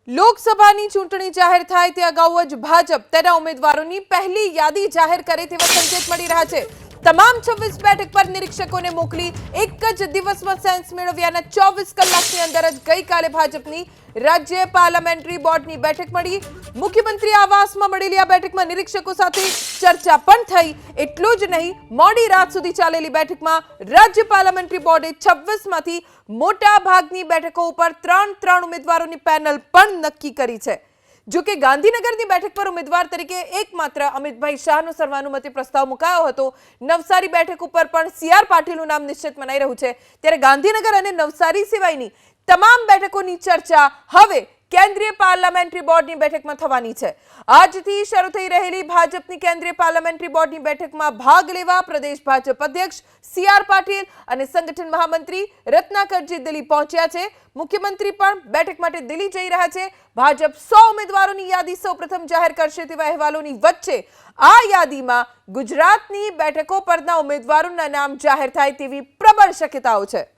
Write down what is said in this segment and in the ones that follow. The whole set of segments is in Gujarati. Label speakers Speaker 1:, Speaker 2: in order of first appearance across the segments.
Speaker 1: લોકસભાની ચૂંટણી જાહેર થાય તે અગાઉ જ ભાજપ તેના ઉમેદવારોની પહેલી યાદી જાહેર કરે તેવા સંકેત મળી રહ્યા છે। તમામ 26 બેઠક પર નિરીક્ષકોને મોકલી એક જ દિવસમાં સેન્સ મેળવ્યાના 24 કલાકની અંદર જ ગઈકાલે ભાજપની રાજ્ય પાર્લામેન્ટરી બોર્ડની બેઠક મળી। મુખ્યમંત્રી આવાસમાં મળેલી આ બેઠકમાં નિરીક્ષકો સાથે ચર્ચા પણ થઈ। એટલું જ નહીં, મોડી રાત સુધી ચાલેલી બેઠકમાં રાજ્ય પાર્લામેન્ટરી બોર્ડે 26 માંથી મોટા ભાગની બેઠકો ઉપર ત્રણ ઉમેદવારોની પેનલ પણ નક્કી કરી છે। જો કે ગાંધીનગરની બેઠક પર ઉમેદવાર તરીકે એકમાત્ર અમિતભાઈ શાહનો સર્વાનુમતે પ્રસ્તાવ મુકાયો હતો। નવસારી બેઠક ઉપર પણ સીઆર પાટીલનું નામ નિશ્ચિત મનાઈ રહ્યું છે। ત્યારે ગાંધીનગર અને નવસારી સિવાયની તમામ બેઠકોની ચર્ચા હવે કેન્દ્રીય પાર્લામેન્ટરી બોર્ડની બેઠકમાં થવાની છે। આજથી શરૂ થઈ રહેલી ભાજપની કેન્દ્રીય પાર્લામેન્ટરી બોર્ડની બેઠકમાં ભાગ લેવા પ્રદેશ ભાજપ અધ્યક્ષ સીઆર પાટીલ અને સંગઠન મહામંત્રી રત્નાકરજી દિલ્હી પહોંચ્યા છે। મુખ્યમંત્રી પણ બેઠક માટે દિલ્હી જઈ રહ્યા છે। ભાજપ 100 ઉમેદવારોની યાદી સૌપ્રથમ જાહેર કરશે તેવા અહેવાલોની વચ્ચે આ યાદીમાં ગુજરાતની બેઠકો પરના ઉમેદવારોના નામ જાહેર થાય તેવી પ્રબળ શક્યતાઓ છે।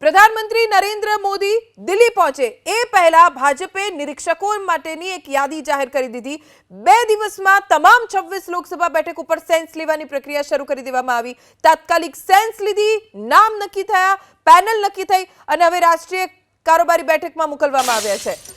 Speaker 1: प्रधानमंत्री नरेंद्र मोदी दिल्ली पहुंचे ए पहला भाजपे निरीक्षकों माटेनी एक यादी जाहिर करी दीधी। 2 દિવસમાં તમામ 26 લોકસભा બેઠક ઉપર સેન્સ લેવાની પ્રક્રિયા શરૂ કરી દેવામાં આવી। તાત્કાલિક સેન્સ લીધી, નામ નક્કી થયા, પેનલ નક્કી થઈ અને હવે રાષ્ટ્રીય કારોબારી બેઠકમાં મોકલવામાં આવ્યા છે।